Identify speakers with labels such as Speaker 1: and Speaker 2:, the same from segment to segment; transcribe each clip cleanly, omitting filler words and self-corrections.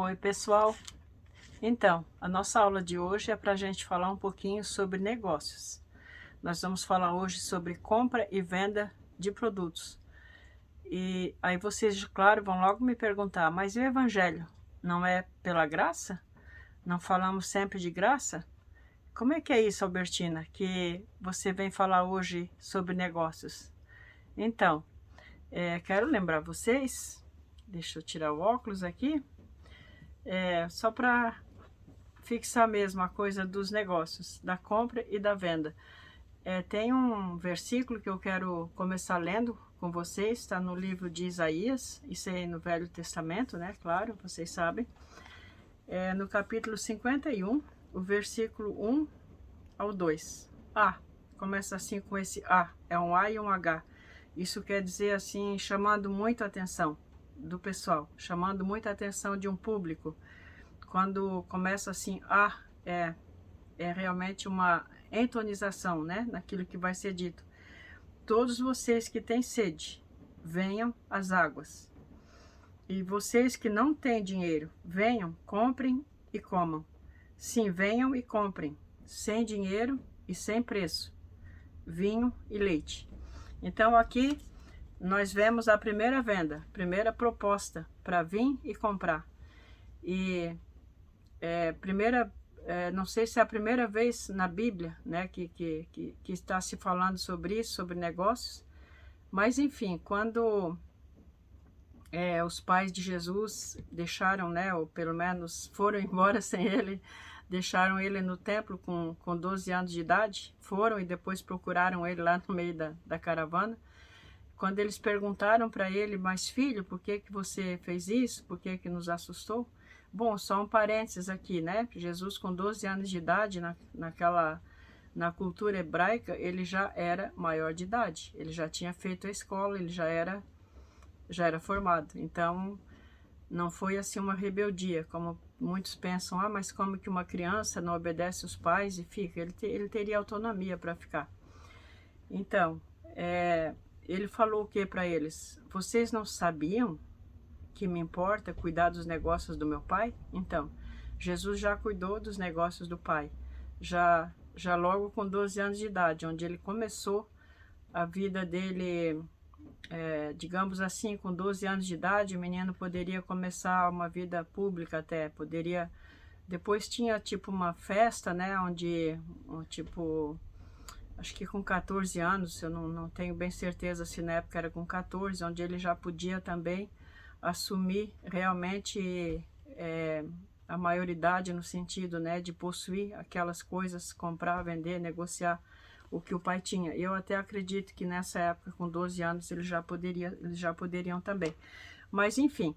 Speaker 1: Oi, pessoal. Então, a nossa aula de hoje é para a gente falar um pouquinho sobre negócios. Nós vamos falar hoje sobre compra e venda de produtos. E aí vocês, claro, vão logo me perguntar, mas e o evangelho? Não é pela graça? Não falamos sempre de graça? Como é que é isso, Albertina, que você vem falar hoje sobre negócios? Então, quero lembrar vocês, deixa eu tirar o óculos aqui, só para fixar mesmo a coisa dos negócios, da compra e da venda. Tem um versículo que eu quero começar lendo com vocês, está no livro de Isaías, isso é no Velho Testamento, né? Claro, vocês sabem. No capítulo 51, o versículo 1 ao 2. Começa assim com esse A, é um A e um H. Isso quer dizer assim, chamando muito a atenção do pessoal, chamando muita atenção de um público. Quando começa assim, é realmente uma entonização, né, naquilo que vai ser dito. Todos vocês que têm sede, venham às águas. E vocês que não têm dinheiro, venham, comprem e comam. Sim, venham e comprem, sem dinheiro e sem preço, vinho e leite. Então aqui nós vemos a primeira venda, primeira proposta para vir e comprar. E não sei se é a primeira vez na Bíblia, né, que está se falando sobre isso, sobre negócios, mas enfim, quando os pais de Jesus deixaram, né, ou pelo menos foram embora sem ele, deixaram ele no templo com 12 anos de idade, foram e depois procuraram ele lá no meio da caravana. Quando eles perguntaram para ele, mas filho, por que você fez isso? Por que nos assustou? Bom, só um parênteses aqui, né? Jesus com 12 anos de idade, na cultura hebraica, ele já era maior de idade. Ele já tinha feito a escola, ele já era formado. Então, não foi assim uma rebeldia, como muitos pensam, mas como que uma criança não obedece os pais e fica? Ele teria autonomia para ficar. Então, ele falou o que para eles? Vocês não sabiam que me importa cuidar dos negócios do meu pai? Então, Jesus já cuidou dos negócios do pai, já logo com 12 anos de idade, onde ele começou a vida dele, digamos assim, com 12 anos de idade, o menino poderia começar uma vida pública até, poderia... Depois tinha tipo uma festa, né, onde, tipo... Acho que com 14 anos, eu não tenho bem certeza se na época era com 14, onde ele já podia também assumir realmente a maioridade no sentido, né, de possuir aquelas coisas, comprar, vender, negociar o que o pai tinha. Eu até acredito que nessa época, com 12 anos, eles já poderiam também. Mas enfim,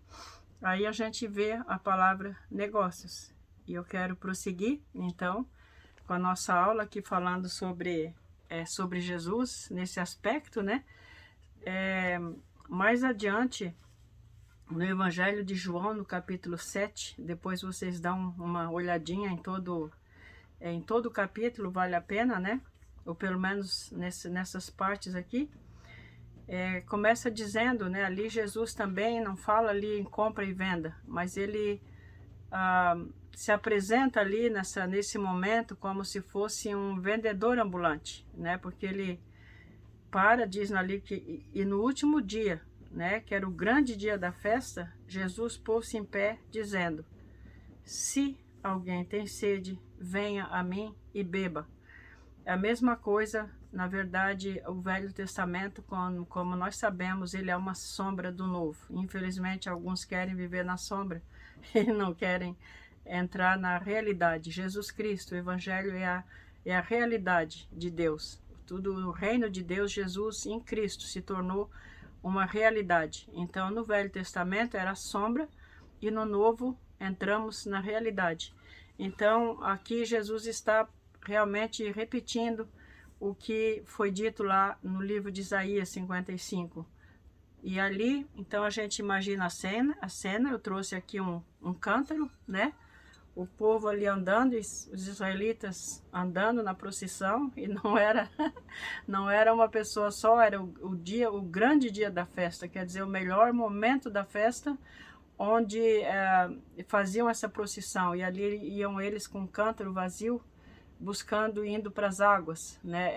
Speaker 1: aí a gente vê a palavra negócios. E eu quero prosseguir, então, com a nossa aula aqui falando sobre Jesus nesse aspecto, né? Mais adiante, no Evangelho de João, no capítulo 7, depois vocês dão uma olhadinha em todo o capítulo, vale a pena, né? Ou pelo menos nessas partes aqui. Começa dizendo, né? Ali Jesus também não fala ali em compra e venda, mas ele se apresenta ali nesse momento como se fosse um vendedor ambulante, né? Porque ele diz ali que e no último dia, né, que era o grande dia da festa, Jesus pôs-se em pé dizendo: se alguém tem sede, venha a mim e beba. É a mesma coisa, na verdade, o Velho Testamento, como nós sabemos, ele é uma sombra do Novo. Infelizmente, alguns querem viver na sombra e não querem entrar na realidade. Jesus Cristo, o Evangelho é a realidade de Deus. Tudo o reino de Deus, Jesus em Cristo se tornou uma realidade. Então, no Velho Testamento era a sombra e no Novo entramos na realidade. Então, aqui Jesus está realmente repetindo o que foi dito lá no livro de Isaías 55. E ali, então a gente imagina a cena, eu trouxe aqui um cântaro, né? O povo ali andando, os israelitas andando na procissão, e não era uma pessoa só, era o grande dia da festa, quer dizer, o melhor momento da festa, onde faziam essa procissão, e ali iam eles com um cântaro vazio, buscando, indo para as águas, né?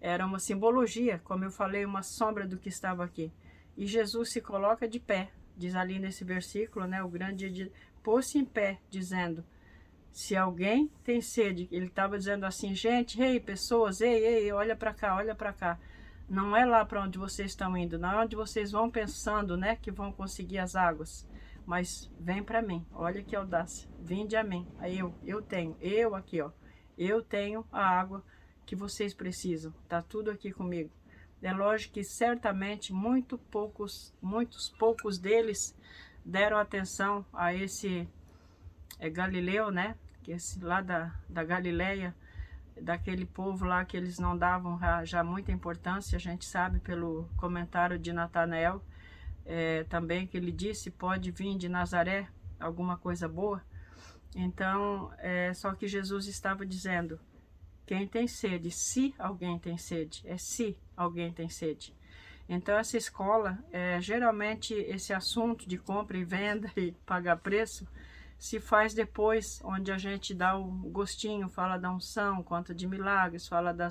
Speaker 1: Era uma simbologia, como eu falei, uma sombra do que estava aqui. E Jesus se coloca de pé, diz ali nesse versículo, né? O grande dia pôs-se em pé, dizendo: se alguém tem sede, ele estava dizendo assim, gente, ei, pessoas, ei, olha para cá, olha para cá. Não é lá para onde vocês estão indo, não é onde vocês vão pensando, né, que vão conseguir as águas. Mas vem para mim, olha que audácia, vinde a mim. Aí eu tenho, eu aqui, ó, eu tenho a água que vocês precisam, tá tudo aqui comigo. É lógico que certamente muitos poucos deles deram atenção a esse Galileu, né? Que esse lá da Galileia, daquele povo lá que eles não davam já muita importância, a gente sabe pelo comentário de Natanael, também que ele disse, pode vir de Nazaré alguma coisa boa. Então, só que Jesus estava dizendo, quem tem sede, se alguém tem sede, se alguém tem sede. Então essa escola, geralmente esse assunto de compra e venda e pagar preço, se faz depois, onde a gente dá o gostinho, fala da unção, conta de milagres, fala da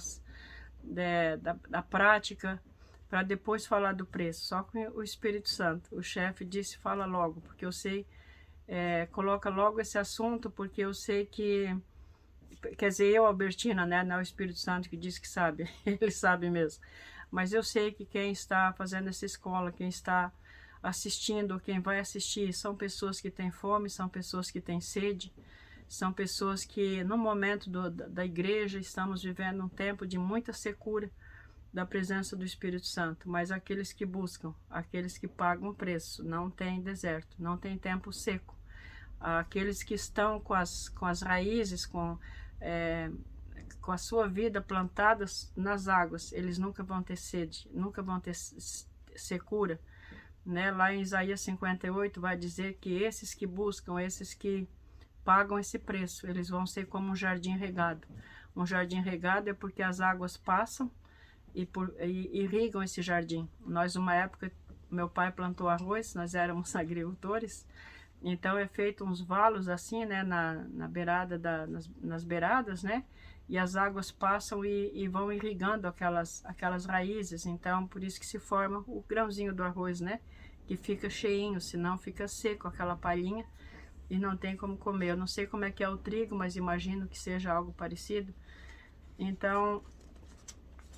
Speaker 1: prática, para depois falar do preço. Só com o Espírito Santo, o chefe disse, fala logo, porque eu sei, coloca logo esse assunto, porque eu sei que, quer dizer, eu, Albertina, né, não é o Espírito Santo que diz que sabe, ele sabe mesmo. Mas eu sei que quem está fazendo essa escola, quem está assistindo, quem vai assistir, são pessoas que têm fome, são pessoas que têm sede, são pessoas que no momento da igreja estamos vivendo um tempo de muita secura da presença do Espírito Santo, mas aqueles que buscam, aqueles que pagam preço, não tem deserto, não tem tempo seco. Aqueles que estão com as raízes, com a sua vida plantadas nas águas, eles nunca vão ter sede, nunca vão ter secura. Né? Lá em Isaías 58 vai dizer que esses que buscam, esses que pagam esse preço, eles vão ser como um jardim regado. Um jardim regado é porque as águas passam e irrigam esse jardim. Nós, uma época, meu pai plantou arroz, nós éramos agricultores, então é feito uns valos assim, né, na beirada nas beiradas, né, e as águas passam e vão irrigando aquelas raízes. Então por isso que se forma o grãozinho do arroz, né, que fica cheinho, senão fica seco aquela palhinha e não tem como comer. Eu não sei como é que é o trigo, mas imagino que seja algo parecido. Então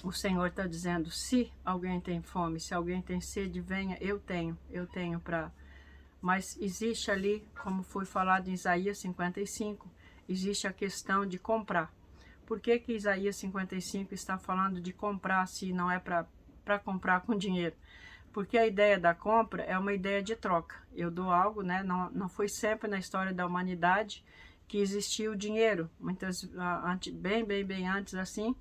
Speaker 1: o Senhor está dizendo, se alguém tem fome, se alguém tem sede, venha, eu tenho para... Mas existe ali, como foi falado em Isaías 55, existe a questão de comprar. Por que que Isaías 55 está falando de comprar, se não é para comprar com dinheiro? Porque a ideia da compra é uma ideia de troca. Eu dou algo, né? Não foi sempre na história da humanidade que existia o dinheiro. Bem antes assim,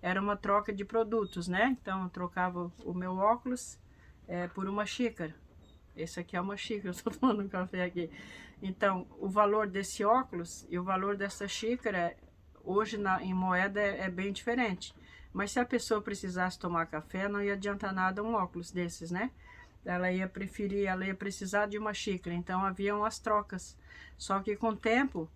Speaker 1: era uma troca de produtos, né? Então eu trocava o meu óculos por uma xícara. Esse aqui é uma xícara, eu estou tomando um café aqui. Então, o valor desse óculos e o valor dessa xícara, hoje em moeda é bem diferente. Mas se a pessoa precisasse tomar café, não ia adiantar nada um óculos desses, né? Ela ia precisar de uma xícara. Então, haviam as trocas. Só que com o tempo,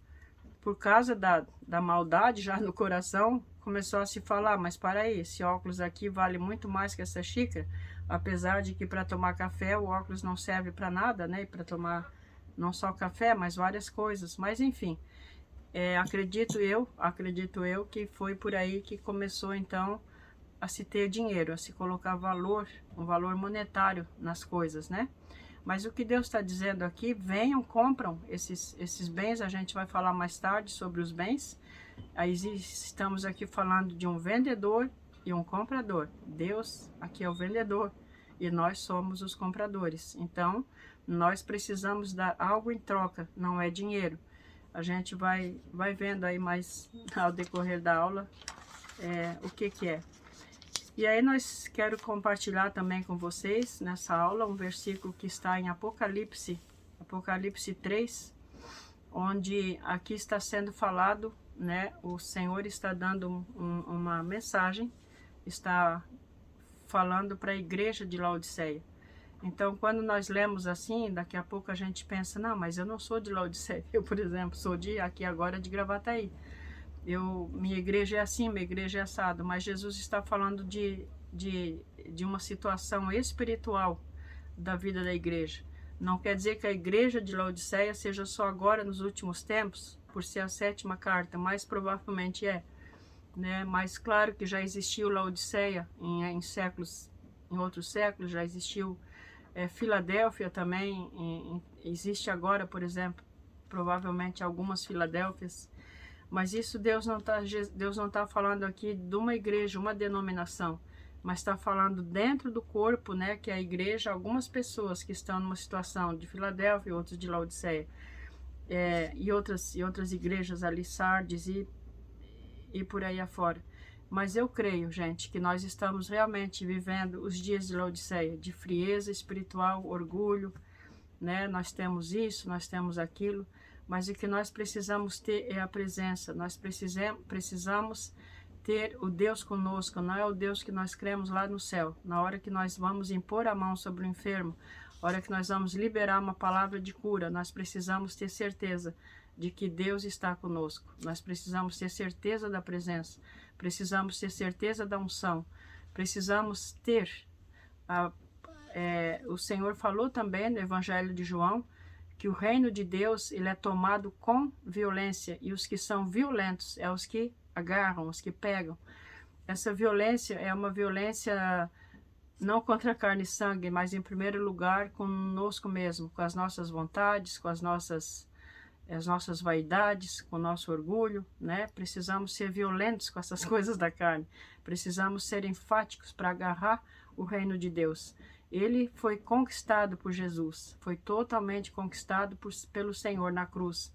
Speaker 1: por causa da maldade já no coração, começou a se falar, mas para aí, esse óculos aqui vale muito mais que essa xícara, apesar de que para tomar café o óculos não serve para nada, né? Para tomar não só café, mas várias coisas. Mas enfim, acredito eu que foi por aí que começou então a se ter dinheiro, a se colocar um valor monetário nas coisas, né? Mas o que Deus está dizendo aqui, venham, compram esses bens, a gente vai falar mais tarde sobre os bens. Aí estamos aqui falando de um vendedor e um comprador. Deus aqui é o vendedor e nós somos os compradores. Então, nós precisamos dar algo em troca, não é dinheiro. A gente vai vendo aí mais ao decorrer da aula o que é. E aí quero compartilhar também com vocês nessa aula um versículo que está em Apocalipse 3, onde aqui está sendo falado, né? O Senhor está dando uma mensagem, está falando para a igreja de Laodiceia. Então, quando nós lemos assim, daqui a pouco a gente pensa, não, mas eu não sou de Laodiceia. Eu, por exemplo, sou de aqui agora de Gravataí. Minha igreja é assim, minha igreja é assado. Mas Jesus está falando de uma situação espiritual da vida da igreja. Não quer dizer que a igreja de Laodiceia seja só agora nos últimos tempos, por ser a 7ª carta, mas provavelmente é, né? Mas claro que já existiu Laodiceia em outros séculos, já existiu Filadélfia também, existe agora, por exemplo, provavelmente algumas Filadélfias, mas isso Deus não tá falando aqui de uma igreja, uma denominação, mas está falando dentro do corpo, né, que é a igreja, algumas pessoas que estão numa situação de Filadélfia, outros de Laodiceia, e outras igrejas ali, Sardes e por aí afora. Mas eu creio, gente, que nós estamos realmente vivendo os dias de Laodiceia, de frieza espiritual, orgulho, né? Nós temos isso, nós temos aquilo, mas o que nós precisamos ter é a presença. Nós precisamos ter o Deus conosco, não é o Deus que nós cremos lá no céu. Na hora que nós vamos impor a mão sobre o enfermo, na hora que nós vamos liberar uma palavra de cura, nós precisamos ter certeza de que Deus está conosco. Nós precisamos ter certeza da presença, precisamos ter certeza da unção, precisamos ter o Senhor falou também no Evangelho de João que o reino de Deus ele é tomado com violência, e os que são violentos é os que agarram, os que pegam. Essa violência é uma violência não contra a carne e sangue, mas em primeiro lugar conosco mesmo, com as nossas vontades, com as nossas vaidades, com o nosso orgulho, né? Precisamos ser violentos com essas coisas da carne. Precisamos ser enfáticos para agarrar o reino de Deus. Ele foi conquistado por Jesus, foi totalmente conquistado pelo Senhor na cruz.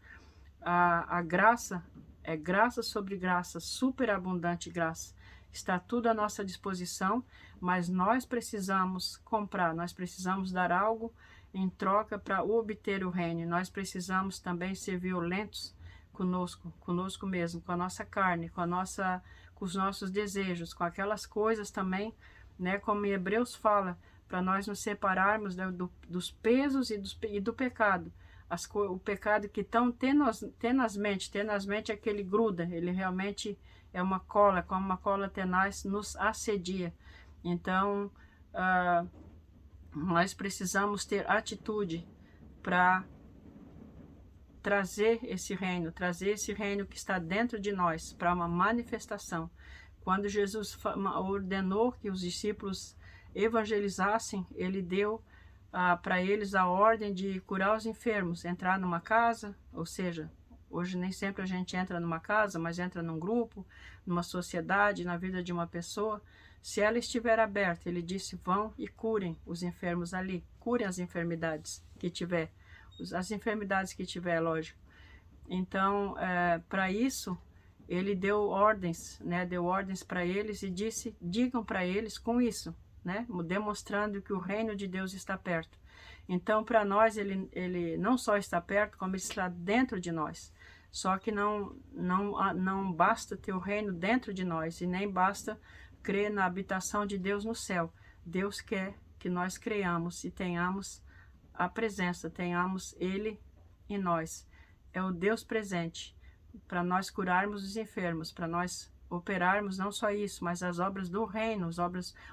Speaker 1: A graça é graça sobre graça, superabundante graça. Está tudo à nossa disposição, mas nós precisamos comprar, nós precisamos dar algo em troca para obter o reino. Nós precisamos também ser violentos conosco mesmo, com a nossa carne, com os nossos desejos, com aquelas coisas também, né, como em Hebreus fala, para nós nos separarmos, né, dos pesos e do pecado. O pecado que tão tenazmente é que ele gruda, ele realmente é uma cola, como uma cola tenaz nos assedia. Então, nós precisamos ter atitude para trazer esse reino que está dentro de nós, para uma manifestação. Quando Jesus ordenou que os discípulos evangelizassem, ele deu para eles a ordem de curar os enfermos, entrar numa casa, ou seja, hoje nem sempre a gente entra numa casa, mas entra num grupo, numa sociedade, na vida de uma pessoa. Se ela estiver aberta, ele disse, vão e curem os enfermos ali, curem as enfermidades que tiver, as enfermidades que tiver, lógico. Então, para isso, ele deu ordens, né? Deu ordens para eles e disse, digam para eles com isso, né? Demonstrando que o reino de Deus está perto. Então, para nós, ele não só está perto, como ele está dentro de nós. Só que não basta ter o reino dentro de nós, e nem basta crer na habitação de Deus no céu. Deus quer que nós creiamos e tenhamos a presença, tenhamos Ele em nós. É o Deus presente, para nós curarmos os enfermos, para nós operarmos não só isso, mas as obras do reino,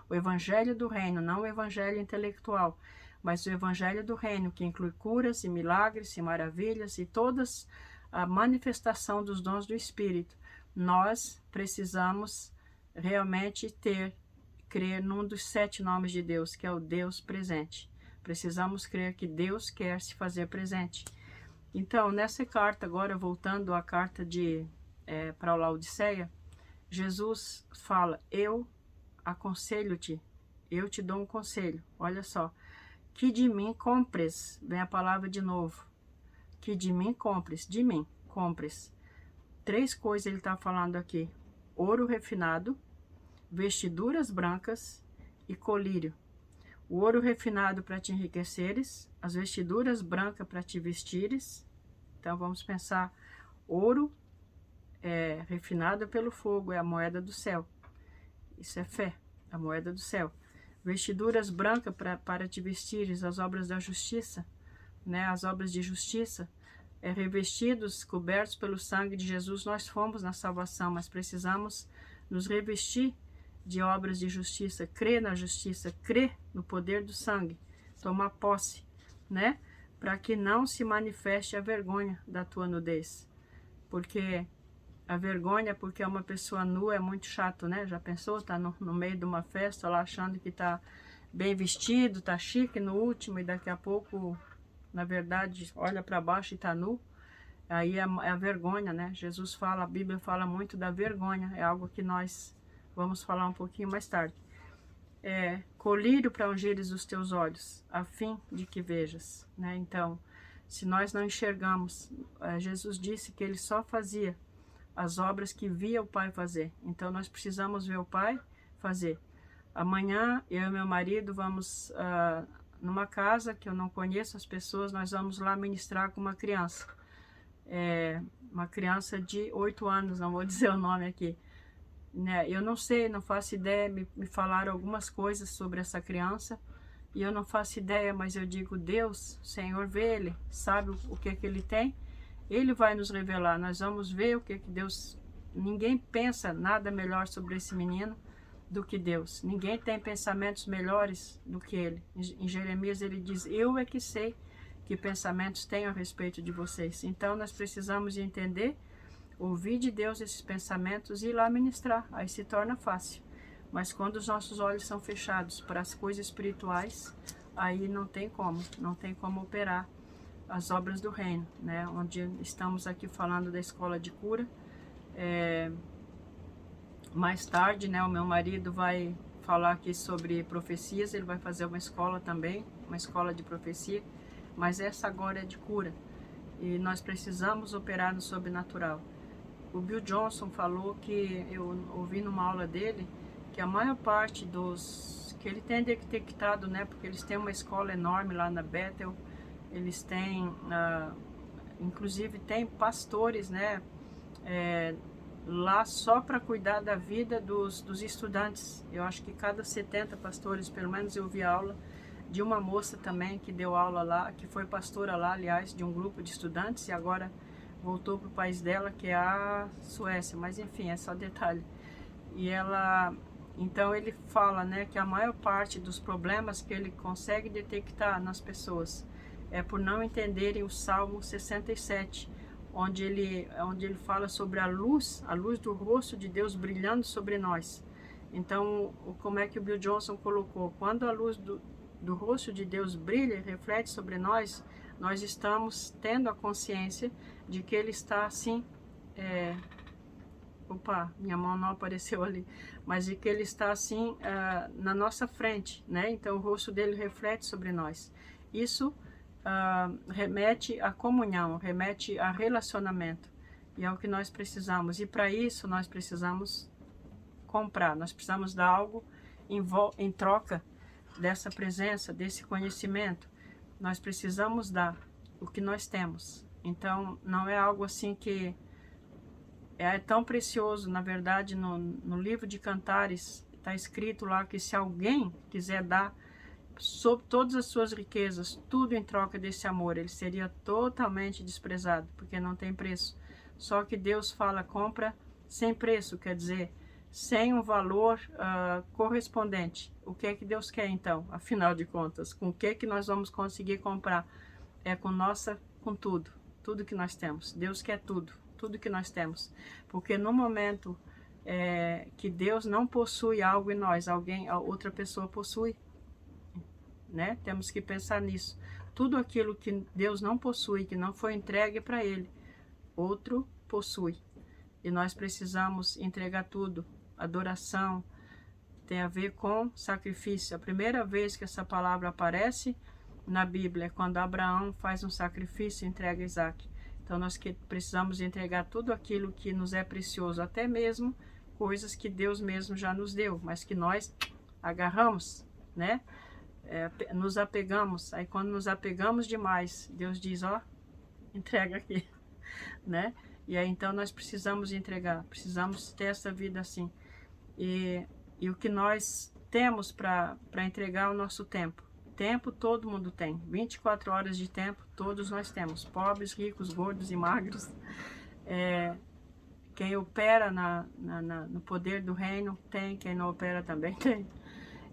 Speaker 1: o evangelho do reino, não o evangelho intelectual, mas o evangelho do reino, que inclui curas e milagres e maravilhas e todas a manifestação dos dons do Espírito. Nós precisamos realmente crer num dos 7 nomes de Deus, que é o Deus presente. Precisamos crer que Deus quer se fazer presente. Então, nessa carta, agora voltando à carta para Laodiceia, Jesus fala, eu aconselho-te, eu te dou um conselho, olha só, que de mim compres, vem a palavra de novo, que de mim compres, 3 coisas ele está falando aqui, ouro refinado, vestiduras brancas e colírio. O ouro refinado para te enriqueceres, as vestiduras brancas para te vestires. Então vamos pensar, ouro refinado pelo fogo, é a moeda do céu. Isso é fé, a moeda do céu. vestiduras brancas para te vestires, as obras da justiça, né? As obras de justiça, revestidos, cobertos pelo sangue de Jesus, nós fomos na salvação, mas precisamos nos revestir de obras de justiça, crer na justiça, crer no poder do sangue, tomar posse, né? Para que não se manifeste a vergonha da tua nudez, porque a vergonha, porque é uma pessoa nua, é muito chato, né? Já pensou? Tá no meio de uma festa lá achando que tá bem vestido, tá chique no último e daqui a pouco, na verdade, olha para baixo e tá nu. Aí é a vergonha, né? Jesus fala, a Bíblia fala muito da vergonha, é algo que nós vamos falar um pouquinho mais tarde. Colírio para ungires os teus olhos, a fim de que vejas, né? Então, se nós não enxergamos, Jesus disse que ele só fazia as obras que via o Pai fazer. Então, nós precisamos ver o Pai fazer. Amanhã, eu e meu marido vamos numa casa que eu não conheço as pessoas, nós vamos lá ministrar com uma criança. Uma criança de 8 anos, não vou dizer o nome aqui. Né? Eu não sei, não faço ideia, me falaram algumas coisas sobre essa criança e eu não faço ideia, mas eu digo, Deus, Senhor, vê ele, sabe o que que ele tem, ele vai nos revelar, nós vamos ver o que que Deus, ninguém pensa nada melhor sobre esse menino do que Deus, ninguém tem pensamentos melhores do que ele. Em Jeremias ele diz, eu é que sei que pensamentos tenho a respeito de vocês. Então nós precisamos entender, ouvir de Deus esses pensamentos e ir lá ministrar, aí se torna fácil. Mas quando os nossos olhos são fechados para as coisas espirituais, aí não tem como operar as obras do reino, né? Onde estamos aqui falando da escola de cura. Mais tarde, né, o meu marido vai falar aqui sobre profecias, ele vai fazer uma escola também, uma escola de profecia, mas essa agora é de cura. E nós precisamos operar no sobrenatural. O Bill Johnson falou que, eu ouvi numa aula dele, que a maior parte dos que ele tem detectado, né, porque eles têm uma escola enorme lá na Bethel, eles têm, inclusive tem pastores, né, lá só para cuidar da vida dos estudantes. Eu acho que cada 70 pastores, pelo menos eu vi aula de uma moça também que deu aula lá, que foi pastora lá, aliás, de um grupo de estudantes e agora voltou para o país dela, que é a Suécia, mas enfim, é só detalhe. E ela, então ele fala, né, que a maior parte dos problemas que ele consegue detectar nas pessoas é por não entenderem o Salmo 67, onde ele fala sobre a luz do rosto de Deus brilhando sobre nós. Então, como é que o Bill Johnson colocou? Quando a luz do rosto de Deus brilha e reflete sobre nós, nós estamos tendo a consciência de que ele está assim, opa, minha mão não apareceu ali, mas de que ele está assim na nossa frente, né? Então o rosto dele reflete sobre nós. Isso remete à comunhão, remete a relacionamento, e é o que nós precisamos. E para isso nós precisamos comprar, nós precisamos dar algo em troca dessa presença, desse conhecimento. Nós precisamos dar o que nós temos. Então não é algo assim que é tão precioso. Na verdade, no livro de Cantares está escrito lá que se alguém quiser dar sobre todas as suas riquezas, tudo em troca desse amor, ele seria totalmente desprezado, porque não tem preço. Só que Deus fala, compra sem preço, quer dizer, sem um valor correspondente. O que é que Deus quer então? Afinal de contas, com o que é que nós vamos conseguir comprar? É com tudo que nós temos. Deus quer tudo que nós temos. Porque no momento que Deus não possui algo em nós, outra pessoa possui, né? Temos que pensar nisso. Tudo aquilo que Deus não possui, que não foi entregue para Ele, outro possui. E nós precisamos entregar tudo. Adoração tem a ver com sacrifício. A primeira vez que essa palavra aparece na Bíblia é quando Abraão faz um sacrifício e entrega Isaac. Então nós precisamos entregar tudo aquilo que nos é precioso, até mesmo coisas que Deus mesmo já nos deu, mas que nós agarramos, né? Nos apegamos. Aí quando nos apegamos demais, Deus diz, ó, entrega aqui, né? E aí então nós precisamos entregar, precisamos ter essa vida assim. E o que nós temos para entregar o nosso tempo? Tempo todo mundo tem, 24 horas de tempo todos nós temos, pobres, ricos, gordos e magros. Quem opera no poder do reino tem, quem não opera também tem.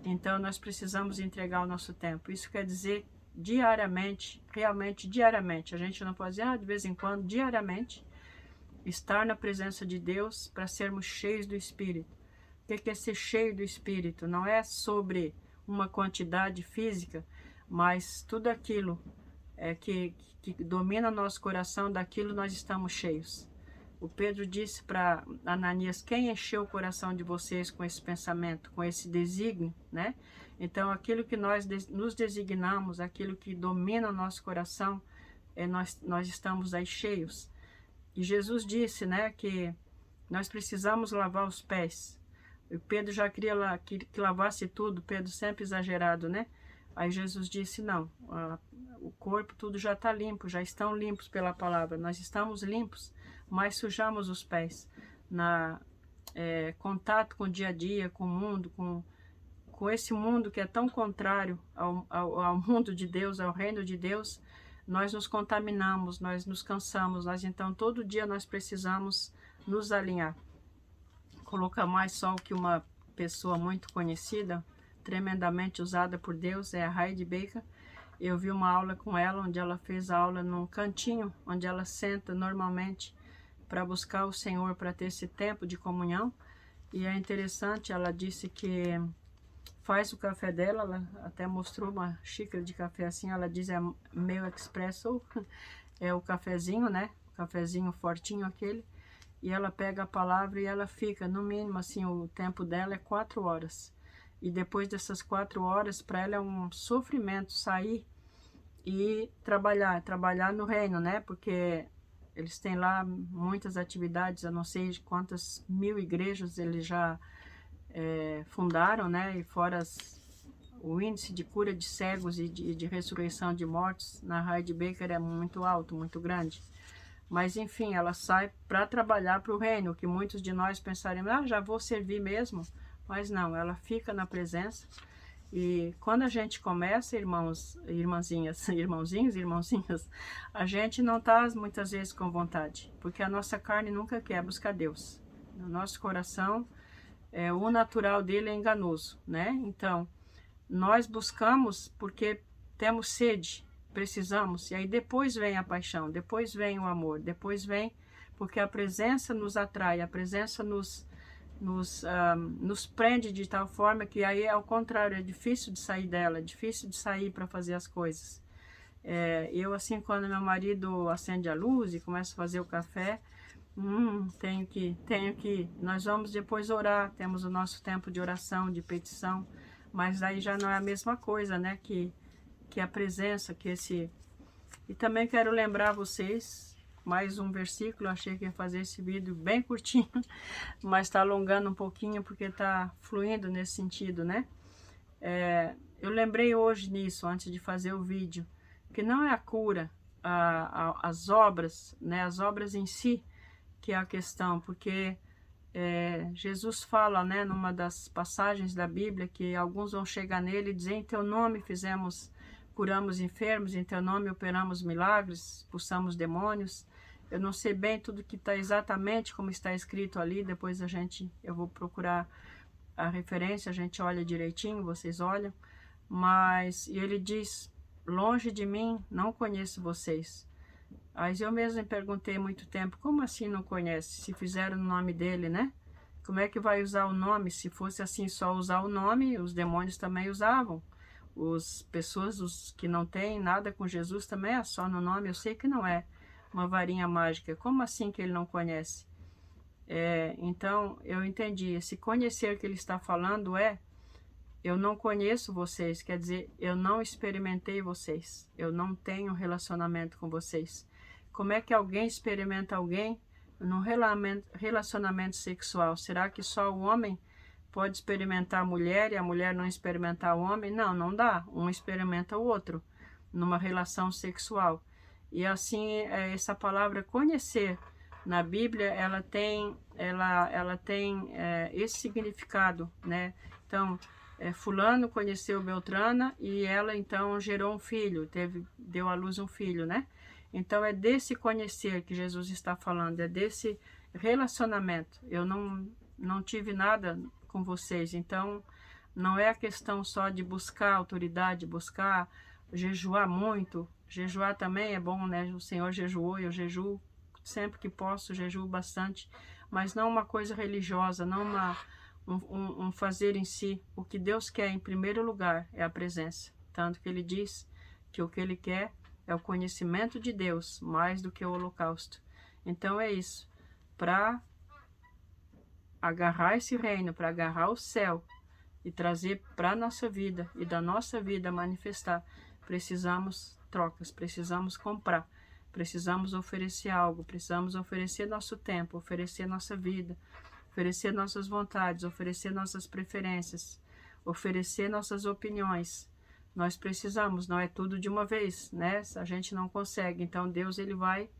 Speaker 1: Então nós precisamos entregar o nosso tempo. Isso quer dizer diariamente, realmente diariamente. A gente não pode dizer de vez em quando, diariamente, estar na presença de Deus para sermos cheios do Espírito. O que é ser cheio do Espírito? Não é sobre uma quantidade física, mas tudo aquilo que domina nosso coração, daquilo nós estamos cheios. O Pedro disse para Ananias, quem encheu o coração de vocês com esse pensamento, com esse desígnio, né? Então, aquilo que nós nos designamos, aquilo que domina o nosso coração, nós estamos aí cheios. E Jesus disse, né, que nós precisamos lavar os pés. O Pedro já queria que lavasse tudo, Pedro sempre exagerado, né? Aí Jesus disse, não, o corpo tudo já está limpo, já estão limpos pela palavra, nós estamos limpos, mas sujamos os pés. Contato com o dia a dia, com o mundo, com esse mundo que é tão contrário ao mundo de Deus, ao reino de Deus, nós nos contaminamos, nós nos cansamos, então todo dia nós precisamos nos alinhar. Colocar mais só que uma pessoa muito conhecida, tremendamente usada por Deus, é a Heidi Baker. Eu vi uma aula com ela, onde ela fez a aula num cantinho, onde ela senta normalmente para buscar o Senhor, para ter esse tempo de comunhão. E é interessante, ela disse que faz o café dela, ela até mostrou uma xícara de café assim, ela diz meio expresso, é o cafezinho, né? O cafezinho fortinho aquele. E ela pega a palavra e ela fica, no mínimo, assim, o tempo dela é 4 horas. E depois dessas 4 horas, para ela é um sofrimento sair e trabalhar no reino, né? Porque eles têm lá muitas atividades, eu não sei quantas 1000 igrejas eles já fundaram, né? E fora o índice de cura de cegos e de ressurreição de mortos na Heidi Baker é muito alto, muito grande. Mas enfim, ela sai para trabalhar para o reino, que muitos de nós pensaremos, já vou servir mesmo. Mas não, ela fica na presença. E quando a gente começa, irmãos, irmãzinhas, irmãozinhos, irmãozinhas, a gente não está muitas vezes com vontade, porque a nossa carne nunca quer buscar Deus. No nosso coração, o natural dele é enganoso, né? Então, nós buscamos porque temos sede, precisamos, e aí depois vem a paixão, depois vem o amor, depois vem, porque a presença nos atrai, a presença nos prende de tal forma que aí ao contrário, é difícil de sair dela, é difícil de sair para fazer as coisas. Eu assim, quando meu marido acende a luz e começa a fazer o café, tenho que, nós vamos depois orar, temos o nosso tempo de oração, de petição, mas aí já não é a mesma coisa, né, que a presença, E também quero lembrar vocês, mais um versículo, eu achei que ia fazer esse vídeo bem curtinho, mas está alongando um pouquinho porque está fluindo nesse sentido, né? Eu lembrei hoje nisso, antes de fazer o vídeo, que não é a cura, as obras, né, as obras em si, que é a questão, porque Jesus fala, né, numa das passagens da Bíblia, que alguns vão chegar nele e dizer, em teu nome curamos enfermos, em teu nome operamos milagres, expulsamos demônios. Eu não sei bem tudo que está exatamente como está escrito ali, depois eu vou procurar a referência, a gente olha direitinho, vocês olham, e ele diz, longe de mim, não conheço vocês. Aí eu mesmo me perguntei há muito tempo, como assim não conhece? Se fizeram no nome dele, né? Como é que vai usar o nome? Se fosse assim só usar o nome, os demônios também usavam. Os que não têm nada com Jesus também é só no nome. Eu sei que não é uma varinha mágica. Como assim que ele não conhece? Então eu entendi. Esse conhecer que ele está falando eu não conheço vocês, quer dizer, eu não experimentei vocês. Eu não tenho relacionamento com vocês. Como é que alguém experimenta alguém num relacionamento sexual? Será que só o homem pode experimentar a mulher e a mulher não experimentar o homem? Não, não dá. Um experimenta o outro numa relação sexual. E assim, essa palavra conhecer na Bíblia, ela tem esse significado, né? Então, fulano conheceu Beltrana e ela então gerou um filho, deu à luz um filho, né? Então é desse conhecer que Jesus está falando, é desse relacionamento. Eu não tive nada com vocês, então não é a questão só de buscar autoridade, buscar jejuar muito. Jejuar também é bom, né? O Senhor jejuou, eu jejuo sempre que posso, jejuo bastante, mas não uma coisa religiosa, não um fazer em si. O que Deus quer em primeiro lugar é a presença. Tanto que Ele diz que o que Ele quer é o conhecimento de Deus, mais do que o holocausto. Então é isso. Para agarrar esse reino, para agarrar o céu e trazer para a nossa vida e da nossa vida manifestar, precisamos trocas, precisamos comprar, precisamos oferecer algo, precisamos oferecer nosso tempo, oferecer nossa vida, oferecer nossas vontades, oferecer nossas preferências, oferecer nossas opiniões. Nós precisamos, não é tudo de uma vez, né? A gente não consegue. Então Deus, Ele vai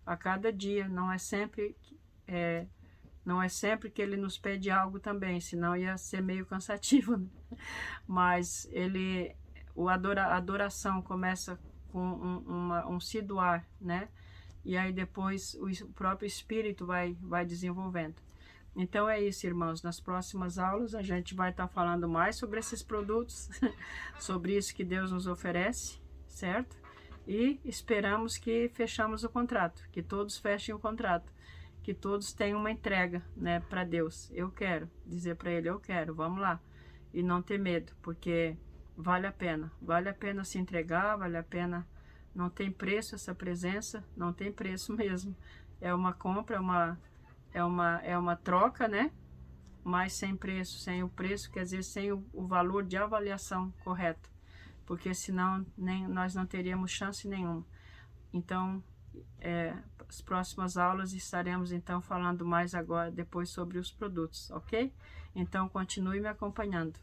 Speaker 1: a cada dia, não é sempre que Ele nos pede algo também, senão ia ser meio cansativo, né? Mas a adoração começa com um se doar, né? E aí depois o próprio Espírito vai desenvolvendo. Então é isso, irmãos. Nas próximas aulas a gente vai estar falando mais sobre esses produtos, sobre isso que Deus nos oferece, certo? E esperamos que fechamos o contrato, que todos fechem o contrato, que todos tenham uma entrega, né, para Deus. Eu quero dizer para Ele, eu quero, vamos lá. E não ter medo, porque vale a pena se entregar, vale a pena, não tem preço essa presença, não tem preço mesmo. É uma compra, é uma troca, né? Mas sem preço, sem o preço, quer dizer, sem o valor de avaliação correto, porque senão nós não teríamos chance nenhuma. Então, as próximas aulas estaremos então falando mais agora, depois sobre os produtos, ok? Então, continue me acompanhando.